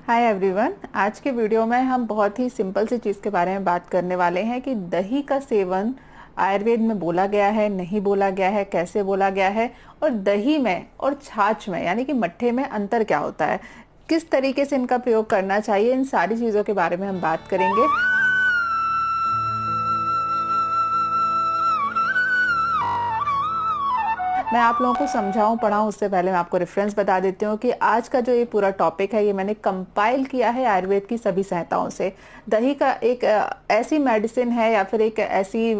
Hi everyone. आज के video में हम बहुत ही सिंपल सी चीज़ के बारे में बात करने वाले हैं कि दही का सेवन आयुर्वेद में बोला गया है, नहीं बोला गया है, कैसे बोला गया है, और दही में और छाछ में यानी कि मट्ठे में अंतर क्या होता है, किस तरीके से इनका प्रयोग करना चाहिए, इन सारी चीज़ों के बारे में हम बात करेंगे। मैं आप लोगों को समझाऊं पढ़ाऊं उससे पहले मैं आपको रेफरेंस बता देती हूँ कि आज का जो ये पूरा टॉपिक है ये मैंने कंपाइल किया है आयुर्वेद की सभी संहिताओं से। दही का एक ऐसी मेडिसिन है या फिर एक ऐसी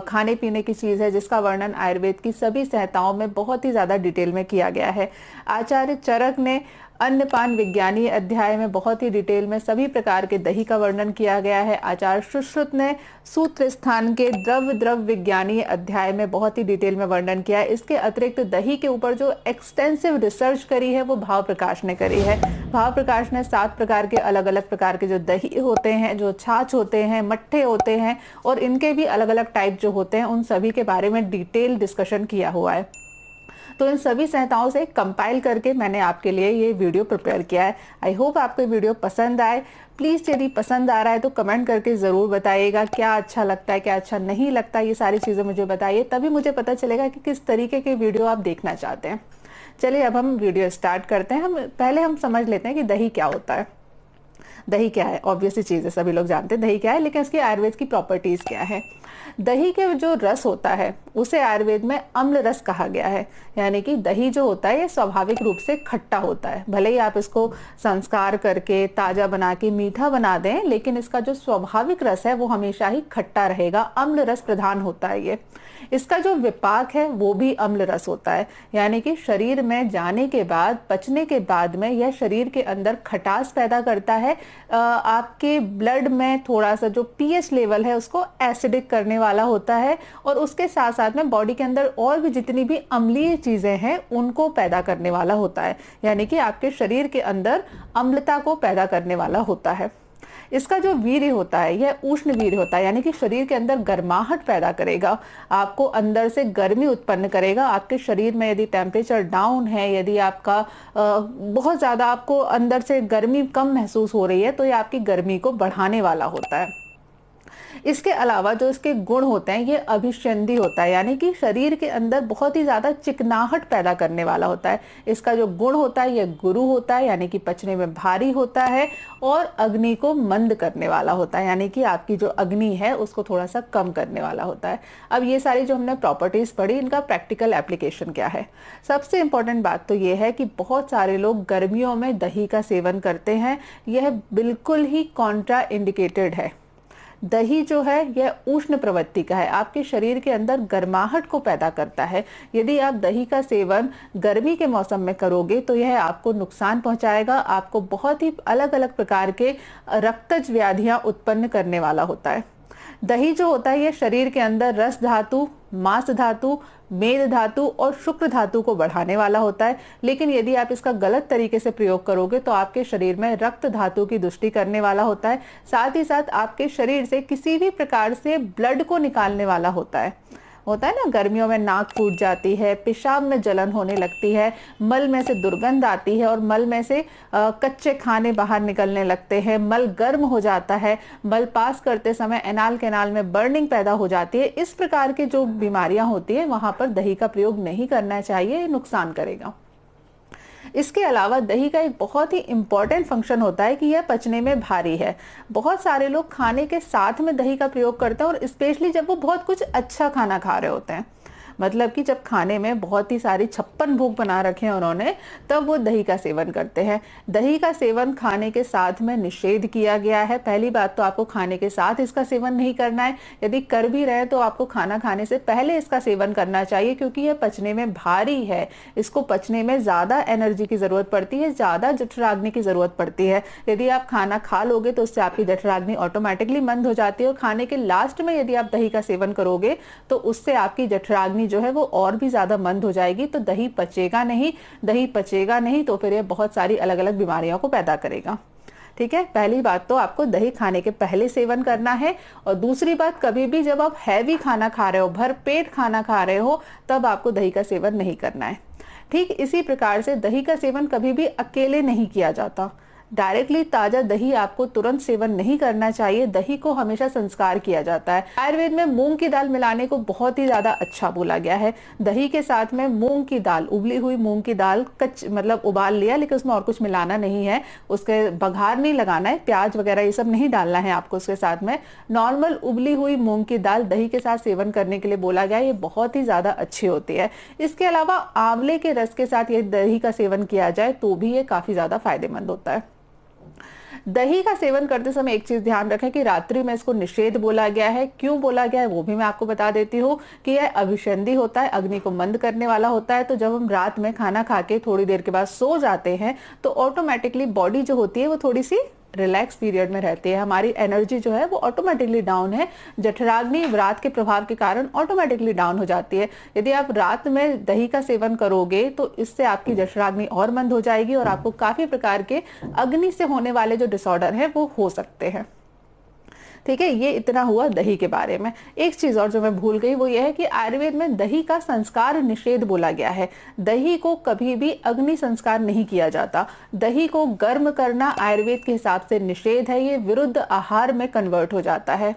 खाने पीने की चीज़ है जिसका वर्णन आयुर्वेद की सभी संहिताओं में बहुत ही ज़्यादा डिटेल में किया गया है। आचार्य चरक ने अन्नपान विज्ञानी अध्याय में बहुत ही डिटेल में सभी प्रकार के दही का वर्णन किया गया है। आचार्य सुश्रुत ने सूत्र स्थान के द्रव विज्ञानी अध्याय में बहुत ही डिटेल में वर्णन किया है। इसके अतिरिक्त दही के ऊपर जो एक्सटेंसिव रिसर्च करी है वो भाव प्रकाश ने करी है। भाव प्रकाश ने 7 प्रकार के अलग अलग प्रकार के जो दही होते हैं, जो छाछ होते हैं, मट्ठे होते हैं और इनके भी अलग अलग टाइप जो होते हैं उन सभी के बारे में डिटेल डिस्कशन किया हुआ है। तो इन सभी संहिताओं से कंपाइल करके मैंने आपके लिए ये वीडियो प्रिपेयर किया है। आई होप आपको वीडियो पसंद आए। प्लीज़ यदि पसंद आ रहा है तो कमेंट करके ज़रूर बताइएगा क्या अच्छा लगता है, क्या अच्छा नहीं लगता, ये सारी चीज़ें मुझे बताइए, तभी मुझे पता चलेगा कि किस तरीके के वीडियो आप देखना चाहते हैं। चलिए अब हम वीडियो स्टार्ट करते हैं। हम समझ लेते हैं कि दही क्या होता है। दही क्या है, ऑब्वियसली चीज़ है, सभी लोग जानते हैं दही क्या है, लेकिन इसकी आयुर्वेद की प्रॉपर्टीज़ क्या है। दही के जो रस होता है उसे आयुर्वेद में अम्ल रस कहा गया है। यानी कि दही जो होता है ये स्वाभाविक रूप से खट्टा होता है। भले ही आप इसको संस्कार करके ताज़ा बना के मीठा बना दें, लेकिन इसका जो स्वाभाविक रस है वो हमेशा ही खट्टा रहेगा, अम्ल रस प्रधान होता है ये। इसका जो विपाक है वो भी अम्ल रस होता है। यानी कि शरीर में जाने के बाद, पचने के बाद में यह शरीर के अंदर खटास पैदा करता है। आपके ब्लड में थोड़ा सा जो पीएच लेवल है उसको एसिडिक करने वाला होता है और उसके साथ साथ में बॉडी के अंदर और भी जितनी भी अम्लीय चीजें हैं उनको पैदा करने वाला होता है। यानी कि आपके शरीर के अंदर अम्लता को पैदा करने वाला होता है। इसका जो वीर्य होता है यह उष्ण वीर्य होता है। यानी कि शरीर के अंदर गर्माहट पैदा करेगा, आपको अंदर से गर्मी उत्पन्न करेगा। आपके शरीर में यदि टेम्परेचर डाउन है, यदि आपका बहुत ज़्यादा आपको अंदर से गर्मी कम महसूस हो रही है तो ये आपकी गर्मी को बढ़ाने वाला होता है। इसके अलावा जो इसके गुण होते हैं ये अभिषंधी होता है। यानी कि शरीर के अंदर बहुत ही ज़्यादा चिकनाहट पैदा करने वाला होता है। इसका जो गुण होता है यह गुरु होता है, यानी कि पचने में भारी होता है और अग्नि को मंद करने वाला होता है। यानी कि आपकी जो अग्नि है उसको थोड़ा सा कम करने वाला होता है। अब ये सारी जो हमने प्रॉपर्टीज़ पढ़ी, इनका प्रैक्टिकल एप्लीकेशन क्या है। सबसे इंपॉर्टेंट बात तो ये है कि बहुत सारे लोग गर्मियों में दही का सेवन करते हैं। यह बिल्कुल ही कॉन्ट्रा इंडिकेटेड है। दही जो है यह उष्ण प्रवृत्ति का है, आपके शरीर के अंदर गर्माहट को पैदा करता है। यदि आप दही का सेवन गर्मी के मौसम में करोगे तो यह आपको नुकसान पहुंचाएगा, आपको बहुत ही अलग अलग प्रकार के रक्तज व्याधियां उत्पन्न करने वाला होता है। दही जो होता है यह शरीर के अंदर रस धातु, मांस धातु, मेद धातु और शुक्र धातु को बढ़ाने वाला होता है। लेकिन यदि आप इसका गलत तरीके से प्रयोग करोगे तो आपके शरीर में रक्त धातु की दुष्टि करने वाला होता है। साथ ही साथ आपके शरीर से किसी भी प्रकार से ब्लड को निकालने वाला होता है ना, गर्मियों में नाक फूट जाती है, पेशाब में जलन होने लगती है, मल में से दुर्गंध आती है और मल में से कच्चे खाने बाहर निकलने लगते हैं, मल गर्म हो जाता है, मल पास करते समय एनाल कैनाल में बर्निंग पैदा हो जाती है। इस प्रकार की जो बीमारियां होती है वहां पर दही का प्रयोग नहीं करना चाहिए, ये नुकसान करेगा। इसके अलावा दही का एक बहुत ही इंपॉर्टेंट फंक्शन होता है कि यह पचने में भारी है। बहुत सारे लोग खाने के साथ में दही का प्रयोग करते हैं और स्पेशली जब वो बहुत कुछ अच्छा खाना खा रहे होते हैं, मतलब कि जब खाने में बहुत ही सारी 56 भोग बना रखे हैं उन्होंने, तब वो दही का सेवन करते हैं। दही का सेवन खाने के साथ में निषेध किया गया है। पहली बात तो आपको खाने के साथ इसका सेवन नहीं करना है। यदि कर भी रहे तो आपको खाना खाने से पहले इसका सेवन करना चाहिए, क्योंकि यह पचने में भारी है। इसको पचने में ज़्यादा एनर्जी की ज़रूरत पड़ती है, ज़्यादा जठराग्नि की ज़रूरत पड़ती है। यदि आप खाना खा लोगे तो उससे आपकी जठराग्नि ऑटोमेटिकली मंद हो जाती है और खाने के लास्ट में यदि आप दही का सेवन करोगे तो उससे आपकी जठराग्नि जो है वो और भी ज्यादा मंद हो जाएगी। तो दही पचेगा नहीं तो फिर ये बहुत सारी अलग अलग बीमारियों को पैदा करेगा। ठीक है, पहली बात तो आपको दही खाने के पहले सेवन करना है। और दूसरी बात, कभी भी जब आप हैवी खाना खा रहे हो, भर पेट खाना खा रहे हो, तब आपको दही का सेवन नहीं करना है। ठीक इसी प्रकार से दही का सेवन कभी भी अकेले नहीं किया जाता। डायरेक्टली ताजा दही आपको तुरंत सेवन नहीं करना चाहिए। दही को हमेशा संस्कार किया जाता है। आयुर्वेद में मूंग की दाल मिलाने को बहुत ही ज्यादा अच्छा बोला गया है। दही के साथ में मूंग की दाल, उबली हुई मूंग की दाल मतलब उबाल लिया, लेकिन उसमें और कुछ मिलाना नहीं है, उसके बघार नहीं लगाना है, प्याज वगैरह ये सब नहीं डालना है आपको उसके साथ में। नॉर्मल उबली हुई मूंग की दाल दही के साथ सेवन करने के लिए बोला गया है। ये बहुत ही ज्यादा अच्छी होती है। इसके अलावा आंवले के रस के साथ ये दही का सेवन किया जाए तो भी ये काफी ज्यादा फायदेमंद होता है। दही का सेवन करते समय एक चीज ध्यान रखें कि रात्रि में इसको निषेध बोला गया है। क्यों बोला गया है वो भी मैं आपको बता देती हूँ कि यह अभिसंधि होता है, अग्नि को मंद करने वाला होता है। तो जब हम रात में खाना खा के थोड़ी देर के बाद सो जाते हैं तो ऑटोमेटिकली बॉडी जो होती है वो थोड़ी सी रिलैक्स पीरियड में रहती है, हमारी एनर्जी जो है वो ऑटोमेटिकली डाउन है। जठराग्नि रात के प्रभाव के कारण ऑटोमेटिकली डाउन हो जाती है। यदि आप रात में दही का सेवन करोगे तो इससे आपकी जठराग्नि और मंद हो जाएगी और आपको काफी प्रकार के अग्नि से होने वाले जो डिसऑर्डर है वो हो सकते हैं। ठीक है, ये इतना हुआ दही के बारे में। एक चीज और जो मैं भूल गई वो ये है कि आयुर्वेद में दही का संस्कार निषेध बोला गया है। दही को कभी भी अग्नि संस्कार नहीं किया जाता। दही को गर्म करना आयुर्वेद के हिसाब से निषेध है। ये विरुद्ध आहार में कन्वर्ट हो जाता है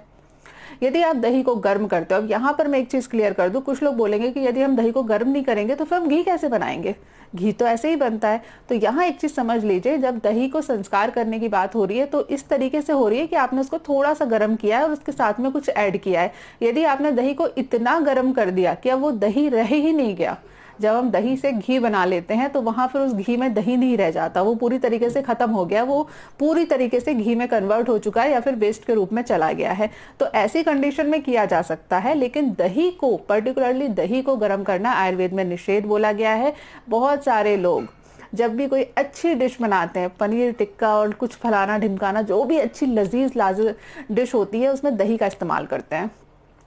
यदि आप दही को गर्म करते हो। अब यहाँ पर मैं एक चीज क्लियर कर दूं, कुछ लोग बोलेंगे कि यदि हम दही को गर्म नहीं करेंगे तो फिर हम घी कैसे बनाएंगे, घी तो ऐसे ही बनता है। तो यहाँ एक चीज समझ लीजिए, जब दही को संस्कार करने की बात हो रही है तो इस तरीके से हो रही है कि आपने उसको थोड़ा सा गर्म किया है और उसके साथ में कुछ ऐड किया है। यदि आपने दही को इतना गर्म कर दिया कि अब वो दही रह ही नहीं गया, जब हम दही से घी बना लेते हैं तो वहां फिर उस घी में दही नहीं रह जाता, वो पूरी तरीके से खत्म हो गया, वो पूरी तरीके से घी में कन्वर्ट हो चुका है या फिर वेस्ट के रूप में चला गया है। तो ऐसी कंडीशन में किया जा सकता है, लेकिन दही को, पर्टिकुलरली दही को गर्म करना आयुर्वेद में निषेध बोला गया है। बहुत सारे लोग जब भी कोई अच्छी डिश बनाते हैं, पनीर टिक्का और कुछ फलाना ढिमकाना, जो भी अच्छी लजीज लाजीज डिश होती है उसमें दही का इस्तेमाल करते हैं।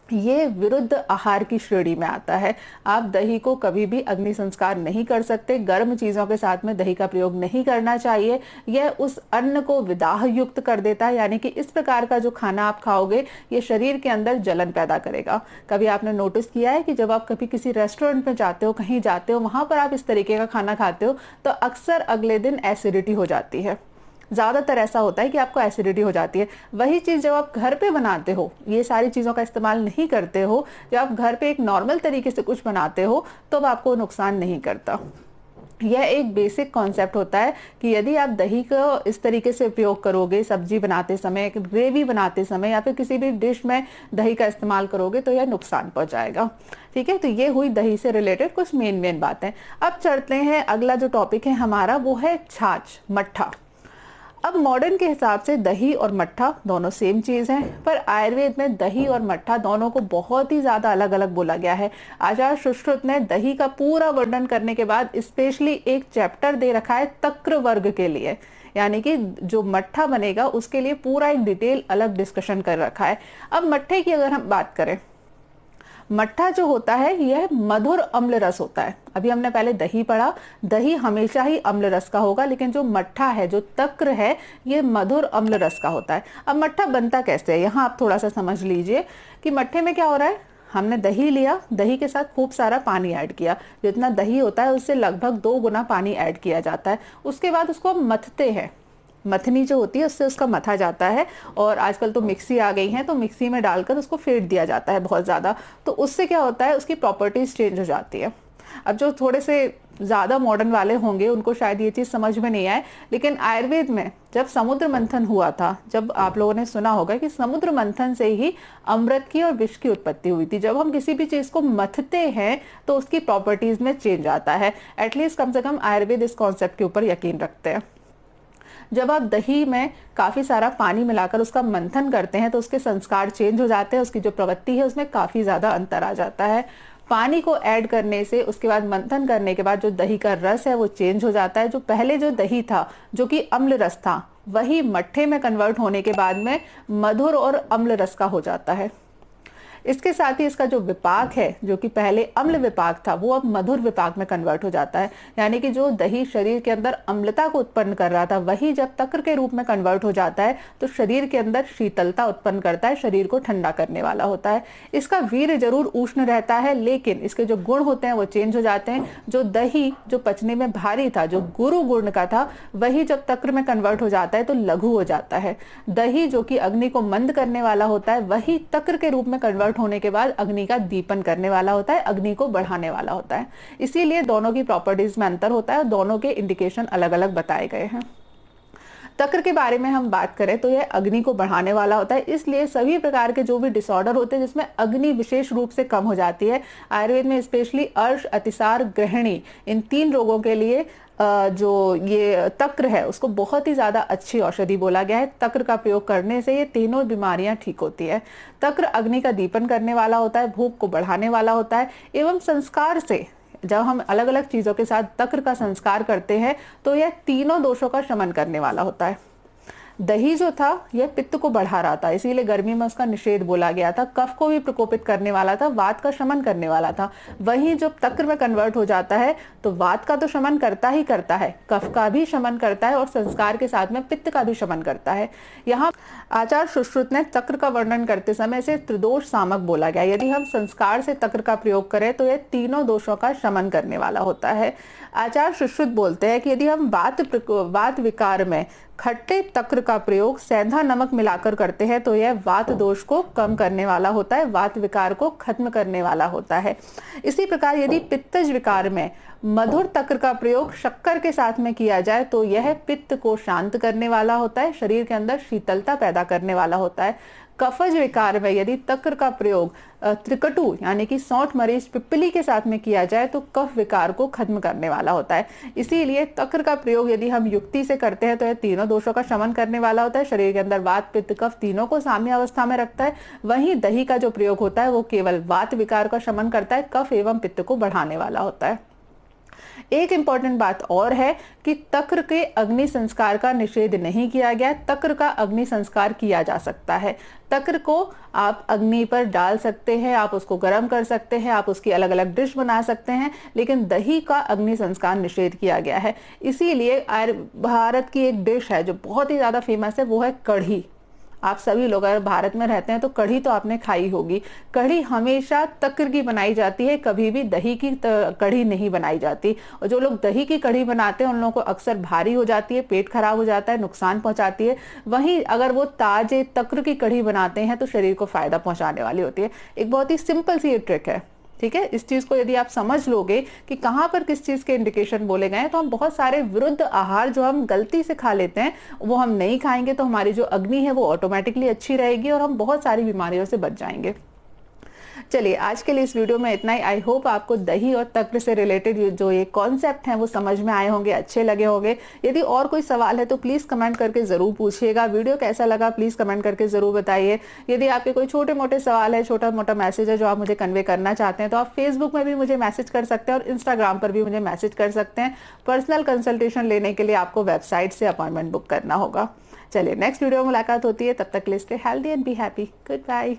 ये विरुद्ध आहार की श्रेणी में आता है। आप दही को कभी भी अग्नि संस्कार नहीं कर सकते। गर्म चीजों के साथ में दही का प्रयोग नहीं करना चाहिए। यह उस अन्न को विदाह युक्त कर देता है, यानी कि इस प्रकार का जो खाना आप खाओगे ये शरीर के अंदर जलन पैदा करेगा। कभी आपने नोटिस किया है कि जब आप कभी किसी रेस्टोरेंट में जाते हो, कहीं जाते हो, वहां पर आप इस तरीके का खाना खाते हो तो अक्सर अगले दिन एसिडिटी हो जाती है। ज्यादातर ऐसा होता है कि आपको एसिडिटी हो जाती है। वही चीज जब आप घर पे बनाते हो, ये सारी चीजों का इस्तेमाल नहीं करते हो, जब आप घर पे एक नॉर्मल तरीके से कुछ बनाते हो तो आपको नुकसान नहीं करता। यह एक बेसिक कॉन्सेप्ट होता है कि यदि आप दही का इस तरीके से उपयोग करोगे, सब्जी बनाते समय, ग्रेवी बनाते समय या फिर किसी भी डिश में दही का इस्तेमाल करोगे तो यह नुकसान पहुंचाएगा। ठीक है, तो ये हुई दही से रिलेटेड कुछ मेन बातें। अब चलते हैं, अगला जो टॉपिक है हमारा वो है छाछ, मट्ठा। अब मॉडर्न के हिसाब से दही और मट्ठा दोनों सेम चीज है, पर आयुर्वेद में दही और मट्ठा दोनों को बहुत ही ज्यादा अलग अलग बोला गया है। आचार्य सुश्रुत ने दही का पूरा वर्णन करने के बाद स्पेशली एक चैप्टर दे रखा है तक्र वर्ग के लिए, यानी कि जो मट्ठा बनेगा उसके लिए पूरा एक डिटेल अलग डिस्कशन कर रखा है। अब मट्ठे की अगर हम बात करें, मट्ठा जो होता है यह मधुर अम्ल रस होता है। अभी हमने पहले दही पढ़ा, दही हमेशा ही अम्ल रस का होगा, लेकिन जो मट्ठा है, जो तक्र है, ये मधुर अम्ल रस का होता है। अब मट्ठा बनता कैसे है, यहाँ आप थोड़ा सा समझ लीजिए कि मट्ठे में क्या हो रहा है। हमने दही लिया, दही के साथ खूब सारा पानी ऐड किया, जितना दही होता है उससे लगभग 2 गुना पानी ऐड किया जाता है। उसके बाद उसको मथते हैं, मथनी जो होती है उससे उसका मथा जाता है, और आजकल तो मिक्सी आ गई है तो मिक्सी में डालकर उसको फेंट दिया जाता है बहुत ज़्यादा। तो उससे क्या होता है, उसकी प्रॉपर्टीज चेंज हो जाती है। अब जो थोड़े से ज़्यादा मॉडर्न वाले होंगे उनको शायद ये चीज़ समझ में नहीं आए, लेकिन आयुर्वेद में जब समुद्र मंथन हुआ था, जब आप लोगों ने सुना होगा कि समुद्र मंथन से ही अमृत की और विष की उत्पत्ति हुई थी। जब हम किसी भी चीज़ को मथते हैं तो उसकी प्रॉपर्टीज में चेंज आता है। एटलीस्ट कम से कम आयुर्वेद इस कॉन्सेप्ट के ऊपर यकीन रखते हैं। जब आप दही में काफ़ी सारा पानी मिलाकर उसका मंथन करते हैं तो उसके संस्कार चेंज हो जाते हैं, उसकी जो प्रवृत्ति है उसमें काफ़ी ज़्यादा अंतर आ जाता है। पानी को ऐड करने से, उसके बाद मंथन करने के बाद जो दही का रस है वो चेंज हो जाता है। जो पहले जो दही था जो कि अम्ल रस था, वही मट्ठे में कन्वर्ट होने के बाद में मधुर और अम्ल रस का हो जाता है। इसके साथ ही इसका जो विपाक है, जो कि पहले अम्ल विपाक था, वो अब मधुर विपाक में कन्वर्ट हो जाता है। यानी कि जो दही शरीर के अंदर अम्लता को उत्पन्न कर रहा था, वही जब तक्र के रूप में कन्वर्ट हो जाता है तो शरीर के अंदर शीतलता उत्पन्न करता है, शरीर को ठंडा करने वाला होता है। इसका वीर्य जरूर उष्ण रहता है, लेकिन इसके जो गुण होते हैं वो चेंज हो जाते हैं। जो दही जो पचने में भारी था, जो गुरु गुण का था, वही जब तक्र में कन्वर्ट हो जाता है तो लघु हो जाता है। दही जो कि अग्नि को मंद करने वाला होता है, वही तक्र के रूप में कन्वर्ट होने के बाद अग्नि का दीपन करने वाला होता है, अग्नि को बढ़ाने वाला होता है। इसीलिए दोनों की प्रॉपर्टीज में अंतर होता है और दोनों के इंडिकेशन अलग अलग बताए गए हैं। तक्र के बारे में हम बात करें तो यह अग्नि को बढ़ाने वाला होता है, इसलिए सभी प्रकार के जो भी डिसऑर्डर होते हैं जिसमें अग्नि विशेष रूप से कम हो जाती है, आयुर्वेद में स्पेशली अर्श, अतिसार, गृहिणी, इन 3 रोगों के लिए जो ये तक्र है उसको बहुत ही ज्यादा अच्छी औषधि बोला गया है। तक्र का प्रयोग करने से ये तीनों बीमारियां ठीक होती है। तक्र अग्नि का दीपन करने वाला होता है, भूख को बढ़ाने वाला होता है, एवं संस्कार से जब हम अलग अलग चीजों के साथ तक्र का संस्कार करते हैं तो यह तीनों दोषों का शमन करने वाला होता है। दही जो था यह पित्त को बढ़ा रहा था, इसीलिए गर्मी में उसका निषेध बोला गया था। कफ को भी प्रकोपित करने वाला था, वात का शमन करने वाला था। वहीं जब तक्र में कन्वर्ट हो जाता है तो वात का तो शमन करता ही करता है, कफ का भी शमन करता है और संस्कार के साथ में पित्त का भी शमन करता है। यहाँ आचार्य सुश्रुत ने तक्र का वर्णन करते समय इसे त्रिदोष सामक बोला गया। यदि हम संस्कार से तक्र का प्रयोग करें तो यह तीनों दोषों का शमन करने वाला होता है। आचार्य सुश्रुत बोलते हैं कि यदि हम वात विकार में खट्टे तक्र का प्रयोग सेंधा नमक मिलाकर करते हैं तो यह वात दोष को कम करने वाला होता है, वात विकार को खत्म करने वाला होता है। इसी प्रकार यदि पित्तज विकार में मधुर तक्र का प्रयोग शक्कर के साथ में किया जाए तो यह पित्त को शांत करने वाला होता है, शरीर के अंदर शीतलता पैदा करने वाला होता है। कफज विकार में यदि तक्र का प्रयोग त्रिकटु यानी कि सौंठ, मरीच, पिप्पली के साथ में किया जाए तो कफ विकार को खत्म करने वाला होता है। इसीलिए तक्र का प्रयोग यदि हम युक्ति से करते हैं तो यह तीनों दोषों का शमन करने वाला होता है, शरीर के अंदर वात, पित्त, कफ तीनों को साम्य अवस्था में रखता है। वहीं दही का जो प्रयोग होता है वो केवल वात विकार का शमन करता है, कफ एवं पित्त को बढ़ाने वाला होता है। एक इंपॉर्टेंट बात और है कि तक्र के अग्नि संस्कार का निषेध नहीं किया गया, तक्र का अग्नि संस्कार किया जा सकता है। तक्र को आप अग्नि पर डाल सकते हैं, आप उसको गर्म कर सकते हैं, आप उसकी अलग अलग डिश बना सकते हैं, लेकिन दही का अग्नि संस्कार निषेध किया गया है। इसीलिए भारत की एक डिश है जो बहुत ही ज्यादा फेमस है, वो है कढ़ी। आप सभी लोग अगर भारत में रहते हैं तो कढ़ी तो आपने खाई होगी। कढ़ी हमेशा तक्र की बनाई जाती है, कभी भी दही की कढ़ी नहीं बनाई जाती। और जो लोग दही की कढ़ी बनाते हैं उन लोगों को अक्सर भारी हो जाती है, पेट खराब हो जाता है, नुकसान पहुंचाती है। वहीं अगर वो ताजे तक्र की कढ़ी बनाते हैं तो शरीर को फायदा पहुंचाने वाली होती है। एक बहुत ही सिंपल सी ये ट्रिक है, ठीक है। इस चीज को यदि आप समझ लोगे कि कहां पर किस चीज के इंडिकेशन बोले गए हैं तो हम बहुत सारे विरुद्ध आहार जो हम गलती से खा लेते हैं वो हम नहीं खाएंगे, तो हमारी जो अग्नि है वो ऑटोमेटिकली अच्छी रहेगी और हम बहुत सारी बीमारियों से बच जाएंगे। चलिए आज के लिए इस वीडियो में इतना ही। आई होप आपको दही और तक्र से रिलेटेड जो ये कॉन्सेप्ट हैं वो समझ में आए होंगे, अच्छे लगे होंगे। यदि और कोई सवाल है तो प्लीज कमेंट करके जरूर पूछिएगा। वीडियो कैसा लगा प्लीज कमेंट करके जरूर बताइए। यदि आपके कोई छोटे मोटे सवाल है, छोटा मोटा मैसेज है जो आप मुझे कन्वे करना चाहते हैं तो आप फेसबुक में भी मुझे मैसेज कर सकते हैं और इंस्टाग्राम पर भी मुझे मैसेज कर सकते हैं। पर्सनल कंसल्टेशन लेने के लिए आपको वेबसाइट से अपॉइंटमेंट बुक करना होगा। चलिए नेक्स्ट वीडियो में मुलाकात होती है, तब तक के लिए stay healthy and be happy. Good bye.